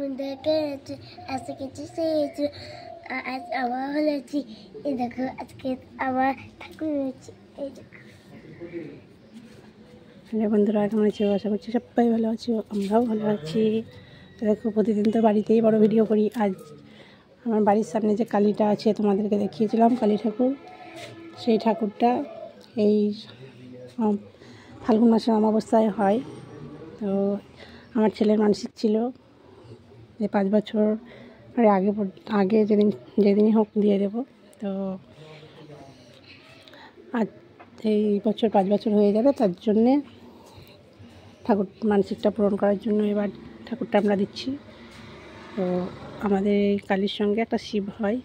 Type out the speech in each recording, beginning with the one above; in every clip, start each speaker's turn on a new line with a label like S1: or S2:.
S1: বন্ধুকে আজকে কিছু চেয়েছি আজ আবার হলেছি এই দেখো আজকে আবার ঠাকুর হয়েছে এই দেখো।
S2: হ্যালো বন্ধুরা, কেমন আছো? আশা করছি সবাই ভালো আছো, আমরাও ভালো আছি। তো দেখো, প্রতিদিন তো বাড়িতেই বড় ভিডিও করি। আজ আমার বাড়ির সামনে যে কালীটা আছে তোমাদেরকে দেখিয়েছিলাম, কালী ঠাকুর, সেই ঠাকুরটা এই ফাল্গুন মাসের অমাবস্যায় হয়। তো আমার ছেলের মানসিক ছিল যে 5 বছর আগে যেদিনই হোক দিয়ে দেব। তো আজ এই বছর 5 বছর হয়ে যাবে, তার জন্যে ঠাকুর মানসিকটা পূরণ করার জন্য এবার ঠাকুরটা আমরা দিচ্ছি। তো আমাদের এই কালীর সঙ্গে একটা শিব হয়,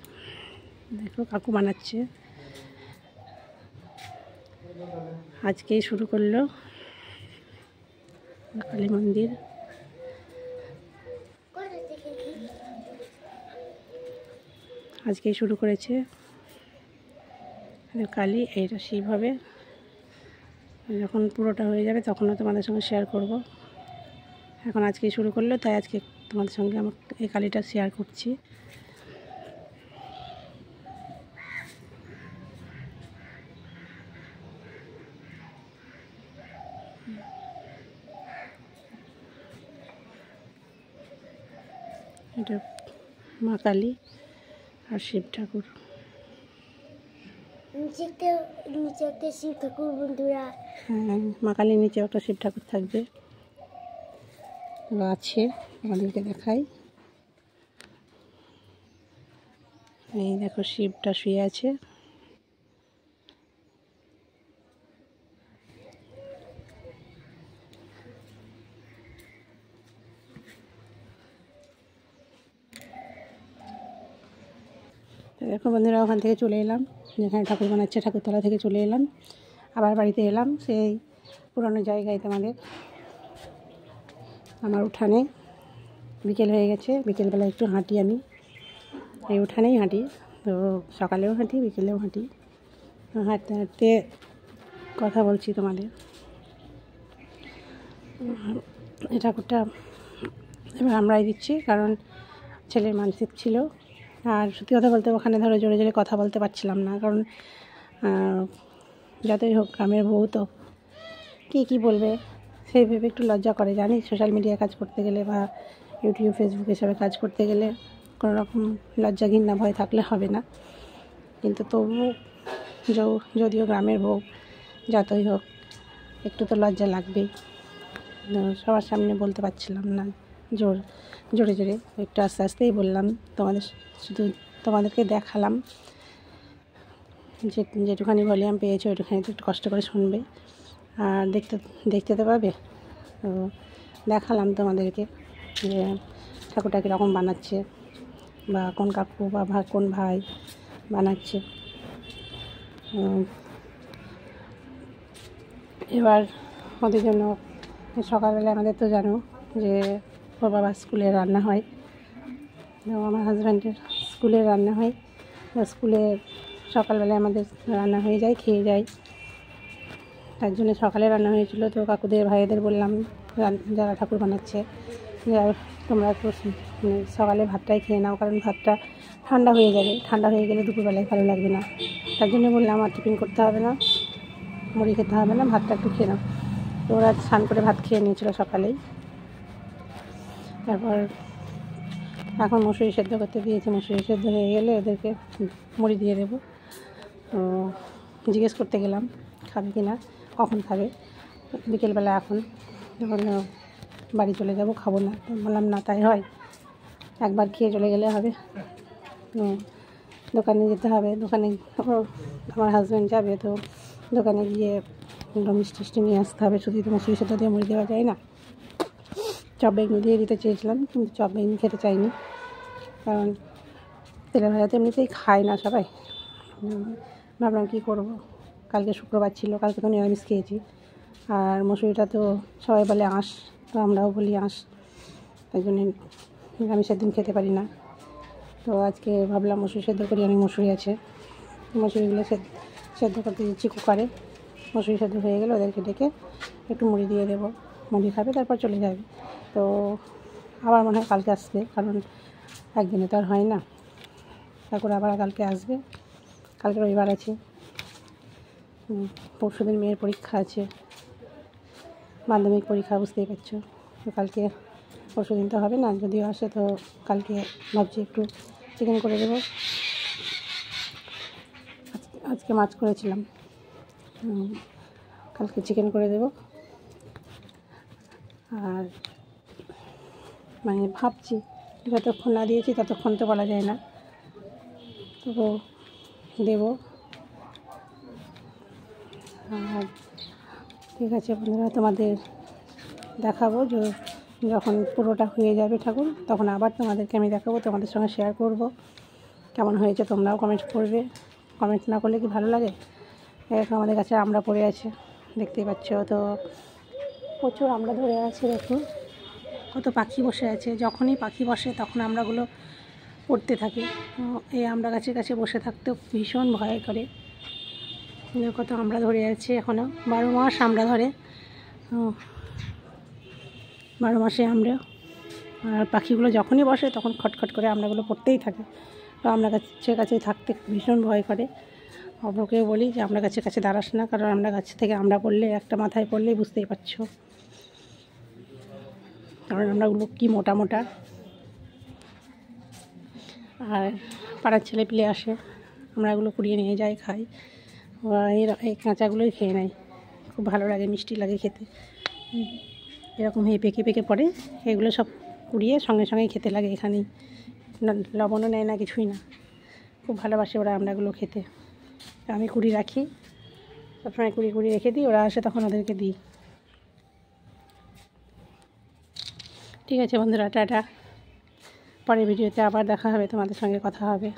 S2: দেখো কাকু বানাচ্ছে, আজকেই শুরু করলো কালী মন্দির। আজকেই শুরু করেছে কালী, এইটা শিব হবে। যখন পুরোটা হয়ে যাবে তখনও তোমাদের সঙ্গে শেয়ার করব। এখন আজকেই শুরু করলো, তাই আজকে তোমাদের সঙ্গে আমার এই কালীটা শেয়ার করছি। এটা মা কালী আর শিব ঠাকুর।
S1: নিচে একটা শিব ঠাকুর বন্ধুরা।
S2: হ্যাঁ, মা কালীর নিচে একটা শিব ঠাকুর থাকবে, আছে, আমাদেরকে দেখাই। এই দেখো শিবটা শুয়ে আছে। দেখো বন্ধুরা, ওখান থেকে চলে এলাম, যেখানে ঠাকুর বানাচ্ছে ঠাকুরতলা থেকে চলে এলাম, আবার বাড়িতে এলাম সেই পুরনো জায়গায়। তোমাদের আমার উঠানে বিকেল হয়ে গেছে, বিকেলবেলা একটু হাঁটি, আমি এই উঠানেই হাঁটি। তো সকালেও হাঁটি, বিকেলেও হাঁটি। হাঁটতে হাঁটতে কথা বলছি তোমাদের। এই ঠাকুরটা এবার আমরাই দিচ্ছি, কারণ ছেলের মানসিক ছিল। আর সত্যি কথা বলতে ওখানে ধরো জোরে জোরে কথা বলতে পারছিলাম না, কারণ যতই হোক গ্রামের বউ তো কী বলবে সেই ভেবে একটু লজ্জা করে। জানি সোশ্যাল মিডিয়ায় কাজ করতে গেলে বা ইউটিউব ফেসবুক এসবে কাজ করতে গেলে কোনো রকম লজ্জা ঘৃণা ভয় থাকলে হবে না, কিন্তু তবু যদিও গ্রামের বউ, যতই হোক একটু তো লজ্জা লাগবেই। সবার সামনে বলতে পারছিলাম না জোরে জোরে, একটু আস্তে আস্তেই বললাম। শুধু তোমাদেরকে দেখালাম, যেটুখানি ভলিউম পেয়েছো ওইটুখানি তো একটু কষ্ট করে শুনবে আর দেখতে তো পাবে। তো দেখালাম তোমাদেরকে যে ঠাকুরটা কীরকম বানাচ্ছে, বা কোন কাকু বা কোন ভাই বানাচ্ছে। এবার ওদের জন্য সকালবেলা আমাদের তো জানো যে ওর বাবার স্কুলে রান্না হয়, আমার হাজব্যান্ডের স্কুলে রান্না হয়। স্কুলে সকালবেলায় আমাদের রান্না হয়ে যায়, খেয়ে যায়, তার জন্য সকালে রান্না হয়েছিল। তো কাকুদের ভাইদের বললাম, যারা ঠাকুর বানাচ্ছে, তোমরা একটু সকালে ভাতটাই খেয়ে নাও, কারণ ভাতটা ঠান্ডা হয়ে যাবে, ঠান্ডা হয়ে গেলে দুপুরবেলায় ভালো লাগবে না। তার জন্য বললাম আর টিফিন করতে হবে না, মুড়ি খেতে হবে না, ভাতটা একটু খেয়ে নাও। তো ওরা স্নান করে ভাত খেয়ে নিয়েছিল সকালেই। তারপর এখন মুসুরি সেদ্ধ করতে দিয়েছে, মুসুরি সেদ্ধ হয়ে গেলে ওদেরকে মুড়ি দিয়ে দেবো। তো জিজ্ঞেস করতে গেলাম খাবে কি না, কখন খাবে, বিকেলবেলা। এখন যখন বাড়ি চলে যাব খাবো না, বললাম না তাই হয়, একবার খেয়ে চলে গেলে হবে। দোকানে যেতে হবে, দোকানে আমার হাজব্যান্ড যাবে, তো দোকানে গিয়ে মিষ্টি নিয়ে আসতে হবে। শুধু তো মুসুরি সেদ্ধ দিয়ে মুড়ি দেওয়া যায় না। চপ বেগুনি দিয়ে দিতে চেয়েছিলাম, কিন্তু চপ বেগুনি খেতে চাইনি, কারণ তেলে ভাজাতে এমনিতেই খায় না সবাই। ভাবলাম কী করবো, কালকে শুক্রবার ছিল, কালকে তো নিরামিষ খেয়েছি। আর মুসুরিটা তো সবাই বলে আঁশ, তো আমরাও বলি আঁশ, তাই জন্য নিরামিষের দিন খেতে পারি না। তো আজকে ভাবলাম মুসুরি সেদ্ধ করি, অনেক মুসুরি আছে, মুসুরিগুলো সেদ্ধ করতে দিচ্ছি কুকারে। মুসুরি সেদ্ধ হয়ে গেলে ওদেরকে ডেকে একটু মুড়ি দিয়ে দেবো, মুড়ি খাবে, তারপর চলে যাবে। তো আবার মনে হয় কালকে আসবে, কারণ একদিনে তো আর হয় না। তারপর আবার কালকে আসবে, কালকে রবিবার আছে, পরশুদিন মেয়ের পরীক্ষা আছে, মাধ্যমিক পরীক্ষা, বুঝতেই পারছো। তো কালকে পরশুদিন তো হবে না, যদিও আসে তো কালকে ভাবছি একটু চিকেন করে দেবো। আজকে মাছ করেছিলাম, কালকে চিকেন করে দেবো। আর মানে ভাবছি যতক্ষণ না দিয়েছি ততক্ষণ তো বলা যায় না, তবু দেবো। আর ঠিক আছে বন্ধুরা, তোমাদের দেখাবো যখন পুরোটা হয়ে যাবে ঠাকুর, তখন আবার তোমাদেরকে আমি দেখাবো, তোমাদের সঙ্গে শেয়ার করব কেমন হয়েছে। তোমরাও কমেন্ট করবে, কমেন্ট না করলে কি ভালো লাগে। এরকম আমাদের কাছে আমড়া পড়ে আছে, দেখতেই পাচ্ছ, তো প্রচুর আমড়া ধরে আছে। দেখো কত পাখি বসে আছে, যখনই পাখি বসে তখন আমড়াগুলো পড়তে থাকে। এই আমড়া গাছের কাছে বসে থাকতেও ভীষণ ভয় করে। কত আমড়া ধরে আছে, এখনও 12 মাস আমড়া ধরে, 12 মাসে আমড়া। আর পাখিগুলো যখনই বসে তখন খটখট করে আমড়াগুলো পড়তেই থাকে। তো আমড়া গাছের কাছে থাকতে ভীষণ ভয় করে। অপরকেও বলি যে আমড়া গাছের কাছে দাঁড়াস না, কারণ আমড়া গাছ থেকে আমড়া পড়লে একটা মাথায় পড়লেই বুঝতেই পারছো, কারণ আমড়াগুলো কি মোটা মোটা। আর পাড়ার ছেলে পিলে আসে, আমড়াগুলো কুড়িয়ে নিয়ে যায়, খাই। এই কাঁচাগুলোই খেয়ে নেয়, খুব ভালো লাগে, মিষ্টি লাগে খেতে। এরকম হয়ে পেকে পেকে পড়ে, এগুলো সব কুড়িয়ে সঙ্গে সঙ্গেই খেতে লাগে এখানেই, লবণও নেয় না, কিছুই না। খুব ভালোবাসে ওরা আমড়াগুলো খেতে। আমি কুড়ি রাখি, সবসময় কুড়ি রেখে দিই, ওরা আসে তখন ওদেরকে দিই। ঠিক আছে বন্ধুরা, টাটা। পরের ভিডিওতে আবার দেখা হবে, তোমাদের সঙ্গে কথা হবে।